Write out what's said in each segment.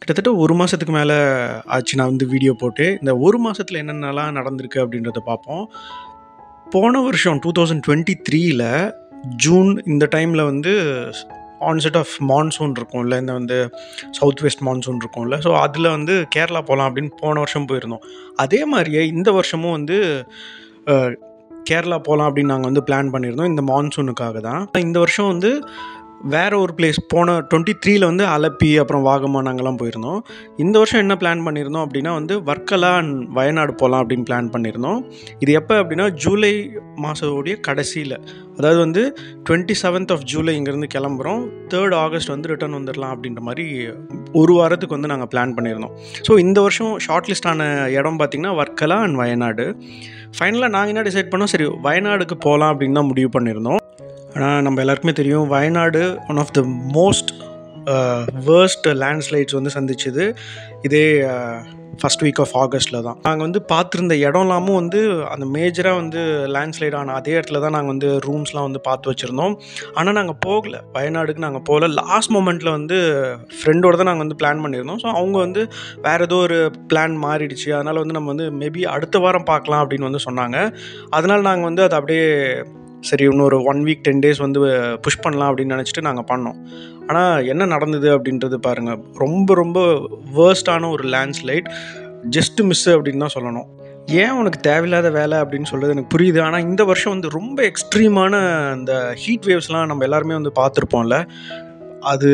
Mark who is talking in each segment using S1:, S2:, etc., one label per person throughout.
S1: கிட்டத்தட்ட 1 மாசத்துக்கு மேல ஆச்சு நான் வந்து வீடியோ போட்டு. இந்த 1 மாசத்துல என்னென்னலாம் நடந்திருக்கு அப்படின்றத பார்ப்போம். போன வருஷம் 2023ல ஜூன் இந்த டைம்ல வந்து ஆன்செட் ஆஃப் மான்சூன் இருக்கும்ல. இந்த வந்து சவுத் வெஸ்ட் மான்சூன் இருக்கும்ல. ஸோ அதில வந்து கேரளா போலாம் அப்படின்னு போன வருஷம் போயிருந்தோம். அதே மாரியே இந்த வருஷமும் வந்து அ கேரளா போலாம் அப்படின்னு நாங்க வந்து பிளான் பண்ணியிருந்தோம். இந்த மான்சூனுக்காக தான். இந்த வருஷம் வந்து வேற ஒரு பிளேஸ் போன 23ல வந்து அலப்பி, அப்புறம் வாகமான் அங்கலாம் போயிருந்தோம். இந்த வருஷம் என்ன பிளான் பண்ணியிருந்தோம் அப்படின்னா வந்து வர்க்கலா அண்ட் வயநாடு போலாம் அப்படின்னு பிளான் பண்ணியிருந்தோம். இது எப்போ அப்படின்னா ஜூலை மாதத்தோடைய கடைசியில. அதாவது வந்து 27th ஆஃப் ஜூலை இங்கேருந்து கிளம்புறோம். 3rd ஆகஸ்ட் வந்து ரிட்டர்ன் வந்துடலாம் அப்படின்ற மாரி ஒரு வாரத்துக்கு வந்து நாங்கள் பிளான் பண்ணியிருந்தோம். ஸோ இந்த வருஷம் ஷார்ட் லிஸ்ட் ஆன இடம் பார்த்திங்கன்னா வர்க்கலா அண்ட் வயநாடு. ஃபைனலாக நாங்கள் என்ன டிசைட் பண்ணோம், சரி வயநாடுக்கு போகலாம் அப்படின்னு தான் முடிவு பண்ணியிருந்தோம். ஆனால் நம்ம எல்லாருக்குமே தெரியும் Wayanad one of the most worst landslides வந்து சந்திச்சுது இதே ஃபஸ்ட் வீக் ஆஃப் ஆகஸ்ட்டில் தான். நாங்கள் வந்து பார்த்துருந்த இடம்லாமும் வந்து அந்த மேஜராக வந்து லேண்ட்ஸ்லைட் ஆன அதே இடத்துல தான் நாங்கள் வந்து ரூம்ஸ்லாம் வந்து பார்த்து வச்சுருந்தோம். ஆனால் நாங்கள் போகலை, வயநாடுக்கு நாங்கள் போகல. லாஸ்ட் மொமெண்ட்டில் வந்து ஃப்ரெண்டோடு தான் நாங்கள் வந்து பிளான் பண்ணியிருந்தோம். ஸோ அவங்க வந்து வேறு ஏதோ ஒரு பிளான் மாறிடுச்சு, அதனால் வந்து நம்ம வந்து மேபி அடுத்த வாரம் பார்க்கலாம் அப்படின்னு வந்து சொன்னாங்க. அதனால் நாங்கள் வந்து அதை அப்படியே சரி இன்னொரு 1 வீக் 10 டேஸ் வந்து புஷ் பண்ணலாம் அப்படின்னு நினச்சிட்டு நாங்கள் பண்ணோம். ஆனால் என்ன நடந்தது அப்படின்றது பாருங்கள். ரொம்ப ரொம்ப வேர்ஸ்டான ஒரு லேண்ட்ஸ்லைட். ஜஸ்ட் மிஸ்ஸு அப்படின்னு தான் சொல்லணும். ஏன் உனக்கு தேவையில்லாத வேலை அப்படின்னு சொல்கிறது எனக்கு புரியுது. ஆனால் இந்த வருஷம் வந்து ரொம்ப எக்ஸ்ட்ரீமான அந்த ஹீட் வேவ்ஸ்லாம் நம்ம எல்லாருமே வந்து பார்த்துருப்போம்ல. அது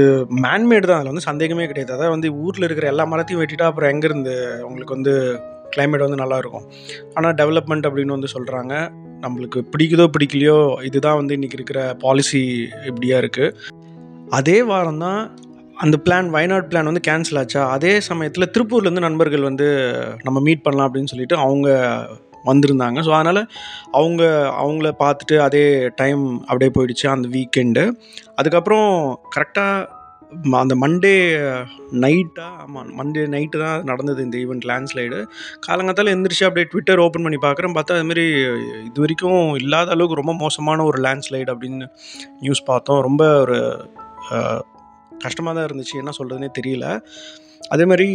S1: மேன்மேடு தான், அதில் வந்து சந்தேகமே கிடையாது. அதாவது வந்து ஊரில் இருக்கிற எல்லா மரத்தையும் வெட்டிட்டா அப்புறம் எங்கேருந்து உங்களுக்கு வந்து கிளைமேட் வந்து நல்லாயிருக்கும். ஆனால் டெவலப்மெண்ட் அப்படின்னு வந்து சொல்கிறாங்க. நம்மளுக்கு பிடிக்குதோ பிடிக்கலையோ இதுதான் வந்து இன்றைக்கி இருக்கிற பாலிசி இப்படியா இருக்குது. அதே வாரம் தான் அந்த வயநாடு பிளான் வந்து கேன்சல் ஆச்சா. அதே சமயத்தில் திருப்பூர்லேருந்து நண்பர்கள் வந்து நம்ம மீட் பண்ணலாம் அப்படின்னு சொல்லிட்டு அவங்க வந்திருந்தாங்க. ஸோ அதனால் அவங்கள பார்த்துட்டு அதே டைம் அப்படியே போயிடுச்சு அந்த வீக்கெண்டு. அதுக்கப்புறம் கரெக்டாக அந்த மண்டே நைட்டு தான் நடந்தது இந்த ஈவெண்ட் லேண்ட்ஸ்லைடு. காலங்காத்தால எந்திரிச்சு அப்படியே ட்விட்டர் ஓப்பன் பண்ணி பார்க்குறேன். பார்த்தா அதுமாரி இது வரைக்கும் இல்லாத அளவுக்கு ரொம்ப மோசமான ஒரு லேண்ட்ஸ்லைடு அப்படின்னு நியூஸ் பார்த்தோம். ரொம்ப ஒரு கஷ்டமாக தான் இருந்துச்சு, என்ன சொல்கிறதுனே தெரியல. அதேமாதிரி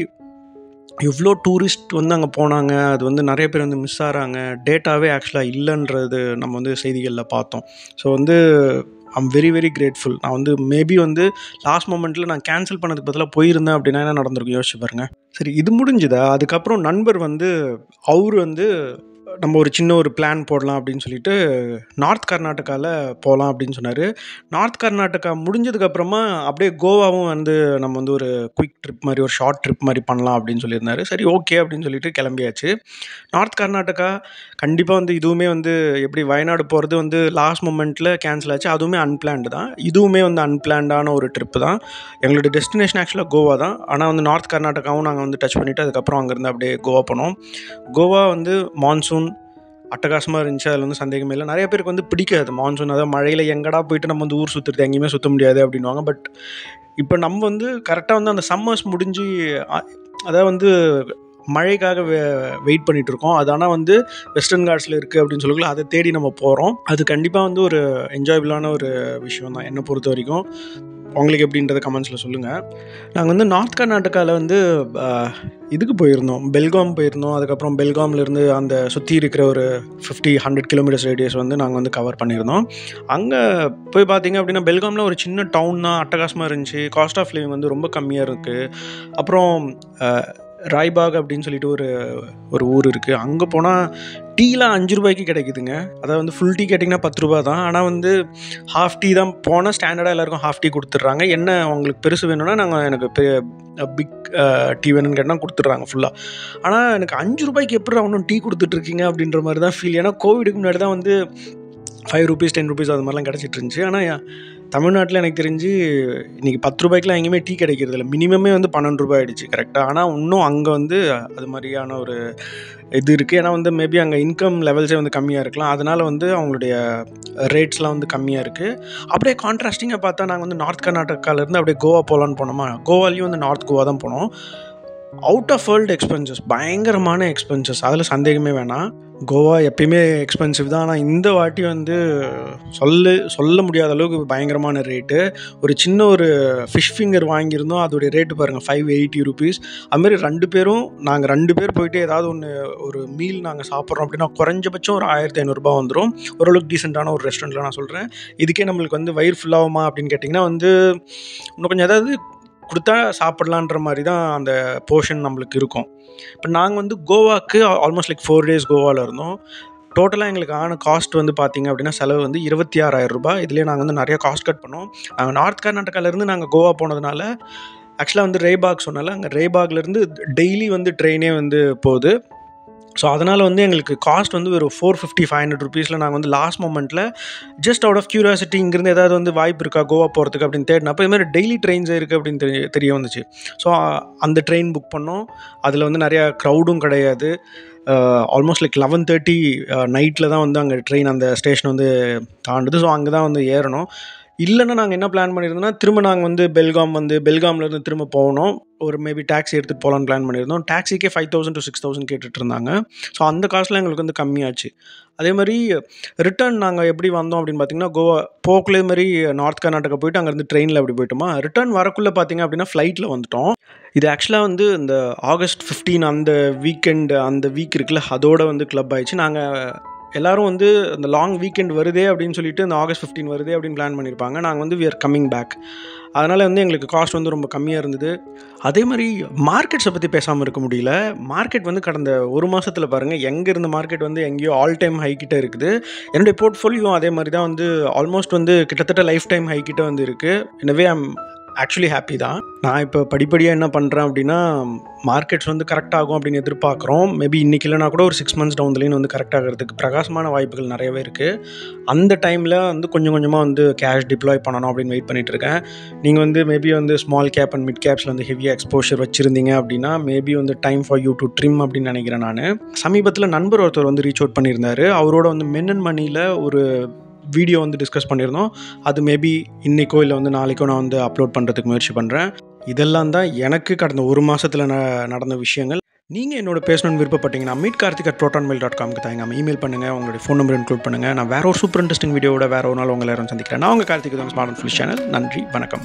S1: எவ்வளோ டூரிஸ்ட் வந்து அங்கே போனாங்க, அது வந்து நிறைய பேர் வந்து மிஸ் ஆகிறாங்க, டேட்டாவே ஆக்சுவலாக இல்லைன்றது நம்ம வந்து செய்திகளில் பார்த்தோம். ஸோ வந்து ஐம் வெரி வெரி கிரேட்ஃபுல். நான் வந்து மேபி வந்து லாஸ்ட் மொமெண்ட்டில் நான் கேன்சல் பண்ணதுக்கு பதிலாக போயிருந்தேன் அப்படின்னா என்ன நடந்திருக்கும் யோசிச்சு பாருங்கள். சரி, இது முடிஞ்சுதா. அதுக்கப்புறம் நண்பர் வந்து அவர் வந்து நம்ம ஒரு சின்ன ஒரு பிளான் போடலாம் அப்படின்னு சொல்லிட்டு நார்த் கர்நாடகாவில் போகலாம் அப்படின்னு சொன்னார். நார்த் கர்நாடகா முடிஞ்சதுக்கப்புறமா அப்படியே கோவாவும் வந்து நம்ம வந்து ஒரு குயிக் ட்ரிப் மாதிரி, ஒரு ஷார்ட் ட்ரிப் மாதிரி பண்ணலாம் அப்படின்னு சொல்லியிருந்தாரு. சரி ஓகே அப்படின்னு சொல்லிட்டு கிளம்பியாச்சு. நார்த் கர்நாடகா கண்டிப்பாக வந்து இதுவுமே வந்து எப்படி வயநாடு போகிறது வந்து லாஸ்ட் மொமெண்ட்டில் கேன்சல் ஆச்சு. அதுவுமே அன்பிளான்டு தான். இதுவுமே வந்து அன்பிளான்டான ஒரு ட்ரிப்பு தான். எங்களோட டெஸ்டினேஷன் ஆக்சுவலாக கோவா தான். ஆனால் வந்து நார்த் கர்நாடகாவும் நாங்கள் வந்து டச் பண்ணிவிட்டு அதுக்கப்புறம் அங்கேருந்து அப்படியே கோவா போனோம். கோவா வந்து மான்சூன் அட்டகாசமாக இருந்துச்சு. அதில் வந்து சந்தேகமே இல்லை. நிறைய பேருக்கு வந்து பிடிக்காது மான்சூன். அதாவது மழையில் எங்கடா போயிட்டு நம்ம வந்து ஊர் சுற்றுறது, எங்கேயுமே சுற்ற முடியாது அப்படின்வாங்க. பட் இப்போ நம்ம வந்து கரெக்டாக வந்து அந்த சம்மர்ஸ் முடிஞ்சு அதாவது வந்து மழைக்காக வெயிட் பண்ணிகிட்ருக்கோம். அது ஆனால் வந்து வெஸ்டர்ன் காட்ஸில் இருக்குது அப்படின்னு சொல்லக்குள்ள அதை தேடி நம்ம போகிறோம். அது கண்டிப்பாக வந்து ஒரு என்ஜாயபிளான ஒரு விஷயம் தான் என்னை பொறுத்த வரைக்கும். உங்களுக்கு எப்படின்றத கமெண்ட்ஸில் சொல்லுங்கள். நாங்கள் வந்து நார்த் கர்நாடகாவில் வந்து இதுக்கு போயிருந்தோம், பெல்காம் போயிருந்தோம். அதுக்கப்புறம் பெல்காம்லேருந்து அந்த சுற்றி இருக்கிற ஒரு 50-100 கிலோமீட்டர்ஸ் ரேடியஸ் வந்து நாங்கள் வந்து கவர் பண்ணியிருந்தோம். அங்கே போய் பார்த்தீங்க அப்படின்னா பெல்காமில் ஒரு சின்ன டவுன் தான், அட்டகாசமாக இருந்துச்சு. காஸ்ட் ஆஃப் லிவிங் வந்து ரொம்ப கம்மியாக இருக்குது. அப்புறம் ராய்பாக் அப்படின்னு சொல்லிட்டு ஒரு ஊர் இருக்குது. அங்கே போனால் டீலாம் 5 ரூபாய்க்கு கிடைக்குதுங்க. அதாவது வந்து ஃபுல் டீ கேட்டிங்கன்னா 10 ரூபா தான். ஆனால் வந்து ஹாஃப் டீ தான் போனால் ஸ்டாண்டர்டாக எல்லாருக்கும் ஹாஃப் டீ கொடுத்துட்றாங்க. என்ன உங்களுக்கு பெருசு வேணும்னா எனக்கு பிக் டீ வேணும்னு கேட்டால் கொடுத்துட்றாங்க ஃபுல்லாக. ஆனால் எனக்கு 5 ரூபாய்க்கு எப்படி ஒன்றும் டீ கொடுத்துட்ருக்கீங்க அப்படின்ற மாதிரி தான் ஃபீல். ஏன்னா கோவிடுக்கு முன்னாடி தான் வந்து 5 ரூபீஸ் 10 ரூபீஸ் அது மாதிரிலாம் கிடச்சிட்டு இருந்துச்சு. ஆனால் தமிழ்நாட்டில் எனக்கு தெரிஞ்சு இன்றைக்கி 10 ரூபாய்க்குலாம் எங்கேயுமே டீ கிடைக்கிறது இல்லை. மினிமமே வந்து 12 ரூபாய் ஆகிடுச்சு கரெக்டாக. ஆனால் இன்னும் அங்கே வந்து அது மாதிரியான ஒரு இது இருக்குது. ஏன்னா வந்து மேபி அங்கே இன்கம் லெவல்ஸே வந்து கம்மியாக இருக்கலாம். அதனால் வந்து அவங்களுடைய ரேட்ஸ்லாம் வந்து கம்மியாக இருக்குது. அப்படியே கான்ட்ராஸ்டிங்காக பார்த்தா நாங்கள் வந்து நார்த் கர்நாடகாவிலேருந்து அப்படியே கோவா போகலான்னு போனோமா. கோவாலேயும் வந்து நார்த் கோவா தான் போனோம். அவுட் ஆஃப் வேர்ல்டு எக்ஸ்பென்சஸ், பயங்கரமான எக்ஸ்பென்சஸ், அதில் சந்தேகமே வேணாம். கோவா எப்பயுமே எக்ஸ்பென்சிவ் தான். ஆனால் இந்த வாட்டி வந்து சொல்ல முடியாத அளவுக்கு பயங்கரமான ரேட்டு. ஒரு சின்ன ஒரு ஃபிஷ் ஃபிங்கர் வாங்கியிருந்தோம், அதோடைய ரேட்டு பாருங்கள், 580 ருபீஸ். அதுமாதிரி நாங்கள் 2 பேர் போயிட்டு ஏதாவது ஒரு மீல் நாங்கள் சாப்பிட்றோம் அப்படின்னா குறைஞ்சபட்சம் ஒரு 1500 ரூபாய் வந்துடும். ஓரளவுக்கு டீசெண்டான ஒரு ரெஸ்டாரண்ட்டில் நான் சொல்கிறேன். இதுக்கே நம்மளுக்கு வந்து வயிறு ஃபுல்லாகுமா அப்படின்னு கேட்டிங்கன்னா வந்து இன்னும் கொஞ்சம் ஏதாவது கொடுத்தா சாப்பிட்லான்ற மாதிரி தான் அந்த போர்ஷன் நம்மளுக்கு இருக்கும். இப்போ நாங்கள் வந்து கோவாவுக்கு ஆல்மோஸ்ட் லைக் 4 days கோவாவில் இருந்தோம். டோட்டலாக எங்களுக்கு ஆன காஸ்ட் வந்து பார்த்திங்க அப்படின்னா செலவு வந்து 26,000 ரூபாய். இதுலேயே நாங்கள் வந்து நிறைய காஸ்ட் கட் பண்ணோம். நாங்கள் நார்த் கர்நாடகாவிலேருந்து நாங்கள் கோவா போனதுனால ஆக்சுவலாக வந்து ரேபாக் சொன்னால அங்கே ரேபாக்லேருந்து டெய்லி வந்து ட்ரெயினே வந்து போகுது. ஸோ அதனால் வந்து எங்களுக்கு காஸ்ட் வந்து ஒரு 450-500 ருபீஸில் நாங்கள் வந்து லாஸ்ட் மொமெண்ட்டில் ஜஸ்ட் அவுட் ஆஃப் க்யூரியாசிட்டி இங்கேருந்து ஏதாவது வந்து வாய்ப்பு இருக்கா கோவா போகிறதுக்கு அப்படின்னு தேடினப்போ இதுமாதிரி டெய்லி ட்ரெயின்ஸ் இருக்குது அப்படின்னு தெரிய வந்துச்சு. ஸோ அந்த ட்ரெயின் புக் பண்ணோம். அதில் வந்து நிறையா க்ரௌடும் கிடையாது. ஆல்மோஸ்ட் லைக் 11:30 நைட்டில் தான் வந்து அங்கே ட்ரெயின் அந்த ஸ்டேஷன் வந்து தாண்டுது. ஸோ அங்கே தான் வந்து ஏறணும். இல்லைன்னா நாங்கள் என்ன பிளான் பண்ணியிருந்தோம்னா திரும்ப நாங்கள் வந்து பெல்காம்லேருந்து திரும்ப போகணும். ஒரு மேபி டாக்ஸி எடுத்துகிட்டு போகலான்னு பிளான் பண்ணியிருந்தோம். டாக்ஸிக்கே 5,000 to 6,000 கேட்டுட்டு இருந்தாங்க. ஸோ அந்த காஸ்ட்டில் எங்களுக்கு வந்து கம்மியாச்சு. அதே மாதிரி ரிட்டர்ன் நாங்கள் எப்படி வந்தோம் அப்படின்னு பார்த்தீங்கன்னா, கோவா போக்குள்ளே மாதிரி நார்த் கர்நாடகா போயிட்டு அங்கேருந்து ட்ரெயினில் அப்படி போயிட்டோமா. ரிட்டர்ன் வரக்குள்ளே பார்த்தீங்க அப்படின்னா ஃப்ளைட்டில் வந்துட்டோம். இது ஆக்சுவலாக வந்து இந்த August 15 அந்த வீக் இருக்குல்ல, அதோட வந்து கிளப் ஆயிடுச்சு. நாங்கள் எல்லோரும் வந்து அந்த லாங் வீக்கெண்ட் வருதே அப்படின்னு சொல்லிட்டு இந்த August 15 வருதே அப்படின்னு பிளான் பண்ணியிருப்பாங்க. நாங்கள் வந்து we are coming back. அதனால் வந்து எங்களுக்கு காஸ்ட் வந்து ரொம்ப கம்மியாக இருந்தது. அதே மாதிரி மார்க்கெட்ஸை பற்றி பேசாமல் இருக்க முடியல. மார்க்கெட் வந்து கடந்த ஒரு மாதத்தில் பாருங்கள், எங்கே இருந்த மார்க்கெட் வந்து எங்கேயோ ஆல் டைம் ஹை கிட்ட இருக்குது. என்னுடைய போர்ட்ஃபோலியோ அதே மாதிரி தான் வந்து ஆல்மோஸ்ட் வந்து கிட்டத்தட்ட லைஃப் டைம் ஹை கிட்ட வந்து இருக்குது. எனவே ஐம் ஆக்சுவலி ஹாப்பி தான். நான் இப்போ படிப்படியாக என்ன பண்ணுறேன் அப்படின்னா, மார்க்கெட்ஸ் வந்து கரெக்ட் ஆகும் அப்படின்னு எதிர்பார்க்குறோம். மேபி இன்றைக்கி இல்லைனா கூட ஒரு 6 months டவுன் த லைன் வந்து கரெக்ட் ஆகிறதுக்கு பிரகாசமான வாய்ப்புகள் நிறையவே இருக்குது. அந்த டைமில் வந்து கொஞ்சம் கொஞ்சமாக வந்து கேஷ் டிப்ளாய் பண்ணணும் அப்படின்னு வெயிட் பண்ணிகிட்ருக்கேன். நீங்கள் வந்து மேபி வந்து ஸ்மால் கேப் அண்ட் மிட் கேப்ஸில் வந்து ஹெவியாக எக்ஸ்போஷர் வச்சுருந்தீங்க அப்படின்னா மேபி வந்து time for you to trim அப்படின்னு நினைக்கிறேன் நான். சமீபத்தில் நண்பர் ஒருத்தர் வந்து ரீச் அவுட் பண்ணியிருந்தார். அவரோட வந்து மென் அண்ட் மணியில் ஒரு வீடியோ வந்து டிஸ்கஸ் பண்ணியிருந்தோம். அது மேபி இன்றைக்கோ இல்லை வந்து நாளைக்கோ நான் வந்து அப்லோட் பண்ணுறதுக்கு முயற்சி பண்ணுறேன். இதெல்லாம் தான் எனக்கு கடந்த ஒரு மாதத்தில் நடந்த விஷயங்கள். நீங்கள் என்னோட பேசணும்னு விருப்பப்பட்டீங்கன்னா meetkarthik@protonmail.com தாங்க இமெயில் பண்ணுங்கள், உங்களுடைய ஃபோன் நம்பர் இன்க்ளூட் பண்ணுங்கள். நான் வேறு ஒரு சூப்பர் இன்ட்ரெஸ்டிங் வீடியோட வேறு ஒரு நாள் உங்களை யாரும் சந்திக்கிறேன். நான் உங்கள் Karthik, smart and full channel. நன்றி, வணக்கம்.